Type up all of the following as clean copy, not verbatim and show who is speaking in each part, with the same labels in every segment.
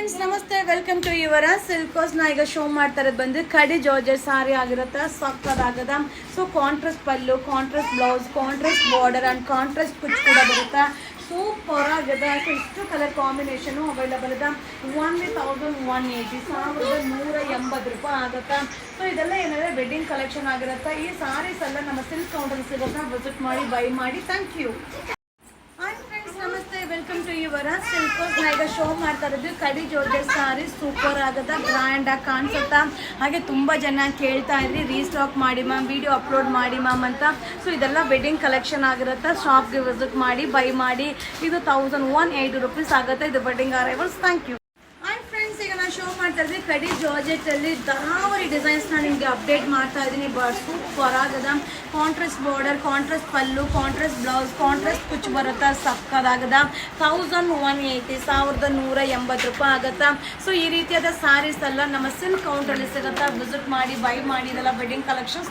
Speaker 1: Friends ನಮಸ್ತೆ, welcome to ಯುವರ ಸಿಲ್ಕೋಸ್. ನಾ ಈಗ ಶೋ ಮಾಡ್ತಾ ಇರೋದು ಬಂದು ಕಡಿ ಜಾರ್ಜೆಟ್ ಸಾರಿ ಆಗಿರುತ್ತೆ. ಸಕ್ಕದಾಗದ. So contrast pallu, contrast blouse, contrast border and contrast ಕುಚ್ ಕೂಡ ಬರುತ್ತೆ. ಸೂಪರ್ ಆಗಿದೆ. ಸೊ ಇಷ್ಟು ಕಲರ್ ಕಾಂಬಿನೇಷನು ಅವೈಲಬಲ್ ಇದೆ. 1180 1180 ಆಗುತ್ತೆ. ಸೊ ಇದೆಲ್ಲ ಏನಂದರೆ ವೆಡ್ಡಿಂಗ್ ಕಲೆಕ್ಷನ್ ಆಗಿರುತ್ತೆ. ಈ ಸಾರೀಸ್ ಎಲ್ಲ ನಮ್ಮ ಸಿಲ್ಕ್ ಕೌಂಟರ್ ಸಿಗುತ್ತೆ. ವಿಸಿಟ್ ಮಾಡಿ, ಬೈ ಮಾಡಿ. Thank you. ನಮಸ್ತೆ, ವೆಲ್ಕಮ್ ಟು ಯುವರ ಸಿಲ್ಕೋಸ್. ನಾ ಈಗ ಶೋ ಮಾಡ್ತಾ ಇರೋದು ಕಡಿ ಜಾರ್ಜೆಟ್ ಸಾರಿ. ಸೂಪರ್ ಆಗುತ್ತೆ, ಗ್ರ್ಯಾಂಡ್ ಆಗಿ ಕಾಣಿಸುತ್ತಾ. ಹಾಗೆ ತುಂಬ ಜನ ಕೇಳ್ತಾ ಇದ್ರಿ ರೀಸ್ಟಾಕ್ ಮಾಡಿ ಮ್ಯಾಮ್, ವಿಡಿಯೋ ಅಪ್ಲೋಡ್ ಮಾಡಿ ಮ್ಯಾಮ್ ಅಂತ. ಸೊ ಇದೆಲ್ಲ ವೆಡ್ಡಿಂಗ್ ಕಲೆಕ್ಷನ್ ಆಗಿರುತ್ತೆ. ಶಾಪ್ಗೆ ವಿಸಿಟ್ ಮಾಡಿ, ಬೈ ಮಾಡಿ. ಇದು 1180 ರೂಪೀಸ್ ಆಗುತ್ತೆ. ಇದು ವೆಡ್ಡಿಂಗ್ ಅರೈವಲ್ಸ್. Thank you. ಈಗ ನಾನು ಶೋ ಮಾಡ್ತಾ ಇದ್ವಿ ಕಡಿ ಜಾರ್ಜೆಟ್ ಅಲ್ಲಿ ತರಾವರಿ ಡಿಸೈನ್ಸ್ ನಾನು ನಿಮಗೆ ಅಪ್ಡೇಟ್ ಮಾಡ್ತಾ ಇದ್ದೀನಿ. ಬಟ್ ಸೂಪರ್ ಆಗದ. Contrast border, contrast pallu, contrast blouse, contrast ಕುಚ್ ಬರುತ್ತಾ. ಸಕ್ಕದಾಗದ. 1180 1180 ಆಗುತ್ತಾ. ಸೊ ಈ ರೀತಿಯಾದ ಸ್ಯಾರೀಸ್ ಎಲ್ಲ ನಮ್ಮ ಸಿಲ್ಕ್ ಕೌಂಟರ್ ಸಿಗುತ್ತಾ. ವಿಸಿಟ್ ಮಾಡಿ, ಬೈ ಮಾಡಿ. ಇದೆಲ್ಲ ವೆಡ್ಡಿಂಗ್ ಕಲೆಕ್ಷನ್ಸ್.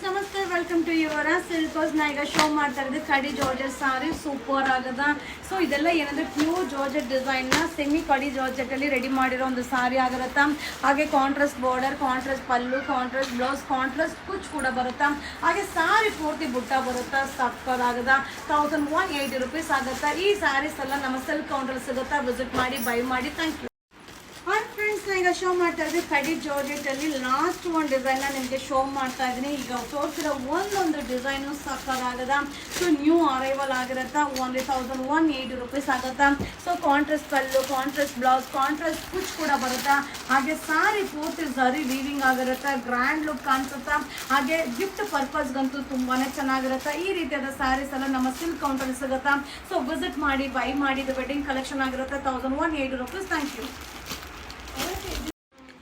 Speaker 1: ನಮಸ್ತೆ, ವೆಲ್ಕಮ್ ಟು ಯುವರ ಸಿಲ್ಕೋಸ್. ನಾ ಈಗ ಶೋ ಮಾಡ್ತಾ ಇರೋದು ಕಡಿ ಜಾರ್ಜೆಟ್ ಸಾರಿ. ಸೂಪರ್ ಆಗದ. ಸೊ ಇದೆಲ್ಲ ಏನಂದ್ರೆ ಪ್ಯೂರ್ ಜಾರ್ಜೆಟ್ ಡಿಸೈನ್ ನ ಸೆಮಿ ಕಡಿ ಜಾರ್ಜೆಟ್ ಅಲ್ಲಿ ರೆಡಿ ಮಾಡಿರೋ ಒಂದು ಸಾರಿ ಆಗಿರುತ್ತೆ. ಹಾಗೆ contrast border, contrast pallu, contrast blouse, contrast ಕುಚ್ ಕೂಡ ಬರುತ್ತಾ. ಹಾಗೆ ಸಾರಿ ಪೂರ್ತಿ ಬುಟ್ಟ ಬರುತ್ತಾ. ಸಕ್ಕದಾಗದ. 1180 ರೂಪೀಸ್ ಆಗುತ್ತಾ. ಈ ಸ್ಯಾರೀಸ್ ಎಲ್ಲ ನಮ್ಮ ಸಿಲ್ಕ್ ಕೌಂಟರ್ ಸಿಗುತ್ತಾ. ವಿಸಿಟ್ ಮಾಡಿ, ಬೈ ಮಾಡಿ. Thank you. ಫ್ರೆಂಡ್ಸ್, ನಾ ಈಗ ಶೋ ಮಾಡ್ತಾ ಇದ್ದೀನಿ ಕಡಿ ಜಾರ್ಜೆಟ್ ಅಲ್ಲಿ ಲಾಸ್ಟ್ ಒಂದು ಡಿಸೈನ್ ನಿಮಗೆ ಶೋ ಮಾಡ್ತಾ ಇದ್ದೀನಿ. ಈಗ ತೋರಿಸಿರೋ ಒಂದೊಂದು ಡಿಸೈನು ಸಕ್ಕದಾಗದ. ಸೊ ನ್ಯೂ ಅರೈವಲ್ ಆಗಿರುತ್ತೆ. 1180 ರೂಪೀಸ್ ಆಗುತ್ತಾ. So contrast pallu, contrast blouse, contrast ಕುಚ್ ಕೂಡ ಬರುತ್ತಾ. ಹಾಗೆ ಸಾರಿ ಪೂರ್ತಿ ಸರಿ ವೀವಿಂಗ್ ಆಗಿರುತ್ತೆ. ಗ್ರ್ಯಾಂಡ್ ಲುಕ್ ಕಾಣಿಸುತ್ತಾ. ಹಾಗೆ ಗಿಫ್ಟ್ ಪರ್ಪಸ್ಗಂತೂ ತುಂಬಾನೇ ಚೆನ್ನಾಗಿರುತ್ತೆ. ಈ ರೀತಿಯಾದ ಸ್ಯಾರೀಸ್ ಎಲ್ಲ ನಮ್ಮ ಸಿಲ್ಕ್ ಕೌಂಟರ್ ಸಿಗುತ್ತಾ. ಸೊ ವಿಸಿಟ್ ಮಾಡಿ, ಬೈ ಮಾಡಿ. ಇದು ವೆಡ್ಡಿಂಗ್ ಕಲೆಕ್ಷನ್ ಆಗಿರುತ್ತೆ. 1180 rupees. Thank you.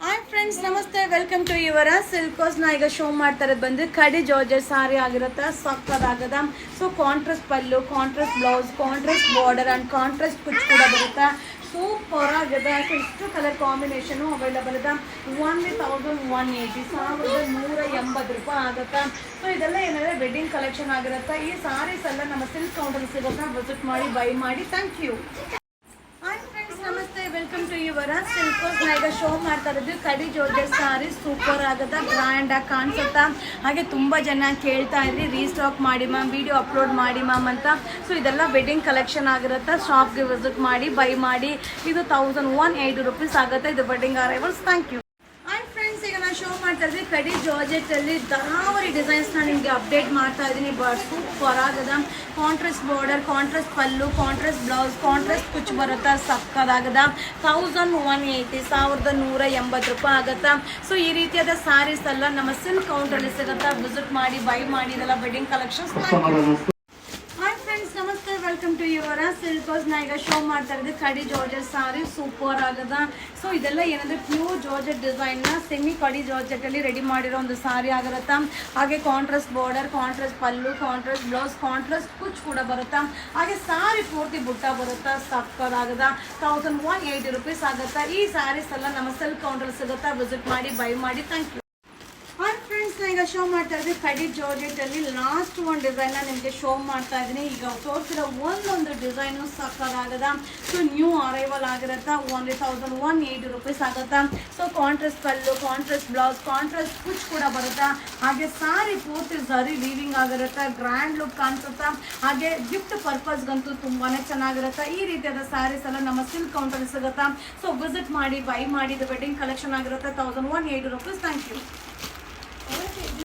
Speaker 1: Hi friends, ನಮಸ್ತೆ, ವೆಲ್ಕಮ್ ಟು ಯುವರ ಸಿಲ್ಕೋಸ್. ನಾ ಈಗ ಶೋ ಮಾಡ್ತಾ ಇರೋದು ಬಂದು ಕಡಿ ಜಾರ್ಜೆಟ್ ಸಾರಿ ಆಗಿರುತ್ತೆ. ಸಕ್ಕದಾಗದ. So contrast pallu, contrast blouse, contrast border and contrast ಕುಚ್ ಕೂಡ ಬರುತ್ತೆ. ಸೂಪರ್ ಆಗಿದೆ. ಸೊ ಇಷ್ಟು ಕಲರ್ ಕಾಂಬಿನೇಷನು ಅವೈಲಬಲ್ ಇದೆ. 1180 1180 ಆಗುತ್ತೆ. ಸೊ ಇದೆಲ್ಲ ಏನಂದರೆ ವೆಡ್ಡಿಂಗ್ ಕಲೆಕ್ಷನ್ ಆಗಿರುತ್ತೆ. ಈ ಸಾರೀಸ್ ಎಲ್ಲ ನಮ್ಮ ಸಿಲ್ಕ್ ಕೌಂಟರ್ ಸಿಗುತ್ತೆ. ವಿಸಿಟ್ ಮಾಡಿ, ಬೈ ಮಾಡಿ. Thank you. ನಮಸ್ತೆ, ವೆಲ್ಕಮ್ ಟು ಯುವರ ಸಿಲ್ಕೋಸ್. ನಾ ಈಗ ಶೋ ಮಾಡ್ತಾ ಇರೋದು ಕಡಿ ಜಾರ್ಜೆಟ್ ಸಾರಿ. ಸೂಪರ್ ಆಗುತ್ತೆ, ಗ್ರ್ಯಾಂಡ್ ಆಗಿ ಕಾಣಿಸುತ್ತಾ. ಹಾಗೆ ತುಂಬ ಜನ ಕೇಳ್ತಾ ಇದ್ರಿ ರೀಸ್ಟಾಕ್ ಮಾಡಿ ಮ್ಯಾಮ್, ವಿಡಿಯೋ ಅಪ್ಲೋಡ್ ಮಾಡಿ ಮ್ಯಾಮ್ ಅಂತ. ಸೊ ಇದೆಲ್ಲ ವೆಡ್ಡಿಂಗ್ ಕಲೆಕ್ಷನ್ ಆಗಿರುತ್ತೆ. ಶಾಪ್ಗೆ ವಿಸಿಟ್ ಮಾಡಿ, ಬೈ ಮಾಡಿ. ಇದು 1180 ರೂಪೀಸ್ ಆಗುತ್ತೆ. ಇದು ವೆಡ್ಡಿಂಗ್ ಅರೈವಲ್ಸ್. Thank you. ಈಗ ನಾನು ಶೋ ಮಾಡ್ತಾ ಇದ್ವಿ ಕಡಿ ಜಾರ್ಜೆಟ್ ಅಲ್ಲಿ ತರಾವರಿ ಡಿಸೈನ್ಸ್ ನಾನು ನಿಮಗೆ ಅಪ್ಡೇಟ್ ಮಾಡ್ತಾ ಇದ್ದೀನಿ. ಬಟ್ ಸೂಪರ್ ಆಗದ. Contrast border, contrast pallu, contrast blouse, contrast ಕುಚ್ ಬರುತ್ತಾ. ಸಕ್ಕದಾಗದ. 1180 1180 ಆಗುತ್ತಾ. ಸೊ ಈ ರೀತಿಯಾದ ಸ್ಯಾರೀಸ್ ಎಲ್ಲ ನಮ್ಮ ಸಿಲ್ಕ್ ಕೌಂಟರ್ ಸಿಗುತ್ತಾ. ವಿಸಿಟ್ ಮಾಡಿ, ಬೈ ಮಾಡಿ. ಇದೆಲ್ಲ ವೆಡ್ಡಿಂಗ್ ಕಲೆಕ್ಷನ್ಸ್. ನಮಸ್ತೆ, ವೆಲ್ಕಮ್ ಟು ಯುವರ ಸಿಲ್ಕೋಸ್. ನಾ ಈಗ ಶೋ ಮಾಡ್ತಾ ಇರೋದು ಕಡಿ ಜಾರ್ಜೆಟ್ ಸಾರಿ. ಸೂಪರ್ ಆಗದ. ಸೊ ಇದೆಲ್ಲ ಏನಂದ್ರೆ ಪ್ಯೂರ್ ಜಾರ್ಜೆಟ್ ಡಿಸೈನ್ ನ ಸೆಮಿ ಕಡಿ ಜಾರ್ಜೆಟ್ ಅಲ್ಲಿ ರೆಡಿ ಮಾಡಿರೋ ಒಂದು ಸಾರಿ ಆಗಿರುತ್ತೆ. ಹಾಗೆ contrast border, contrast pallu, contrast blouse, contrast ಕುಚ್ ಕೂಡ ಬರುತ್ತಾ. ಹಾಗೆ ಸಾರಿ ಪೂರ್ತಿ ಬುಟ್ಟ ಬರುತ್ತಾ. ಸಕ್ಕದಾಗದ. 1180 ರೂಪೀಸ್ ಆಗುತ್ತಾ. ಈ ಸ್ಯಾರೀಸ್ ಎಲ್ಲ ನಮ್ಮ ಸಿಲ್ಕ್ ಕೌಂಟರ್ ಸಿಗುತ್ತಾ. ವಿಸಿಟ್ ಮಾಡಿ, ಬೈ ಮಾಡಿ. Thank you. ಫ್ರೆಂಡ್ಸ್, ನಾ ಈಗ ಶೋ ಮಾಡ್ತಾ ಇದ್ವಿ ಕಡಿ ಜಾರ್ಜೆಟ್ ಅಲ್ಲಿ ಲಾಸ್ಟ್ ಒಂದು ಡಿಸೈನ್ ನಿಮಗೆ ಶೋ ಮಾಡ್ತಾ ಇದ್ದೀನಿ. ಈಗ ತೋರಿಸಿರೋ ಒಂದೊಂದು ಡಿಸೈನು ಸಕ್ಕದಾಗದ. ಸೊ ನ್ಯೂ ಅರೈವಲ್ ಆಗಿರುತ್ತೆ. 1180 ರೂಪೀಸ್ ಆಗುತ್ತಾ. So contrast pallu, contrast blouse, contrast ಕುಚ್ ಕೂಡ ಬರುತ್ತಾ. ಹಾಗೆ ಸಾರಿ ಪೂರ್ತಿ ಸರಿ ವೀವಿಂಗ್ ಆಗಿರುತ್ತೆ. ಗ್ರ್ಯಾಂಡ್ ಲುಕ್ ಕಾಣಿಸುತ್ತಾ. ಹಾಗೆ ಗಿಫ್ಟ್ ಪರ್ಪಸ್ಗಂತೂ ತುಂಬಾನೇ ಚೆನ್ನಾಗಿರುತ್ತೆ. ಈ ರೀತಿಯಾದ ಸ್ಯಾರೀಸ್ ಎಲ್ಲ ನಮ್ಮ ಸಿಲ್ಕ್ ಕೌಂಟರ್ ಸಿಗುತ್ತಾ. ಸೊ ವಿಸಿಟ್ ಮಾಡಿ, ಬೈ ಮಾಡಿ. ಇದು ವೆಡ್ಡಿಂಗ್ ಕಲೆಕ್ಷನ್ ಆಗಿರುತ್ತೆ. 1180 ರೂಪೀಸ್. Thank you.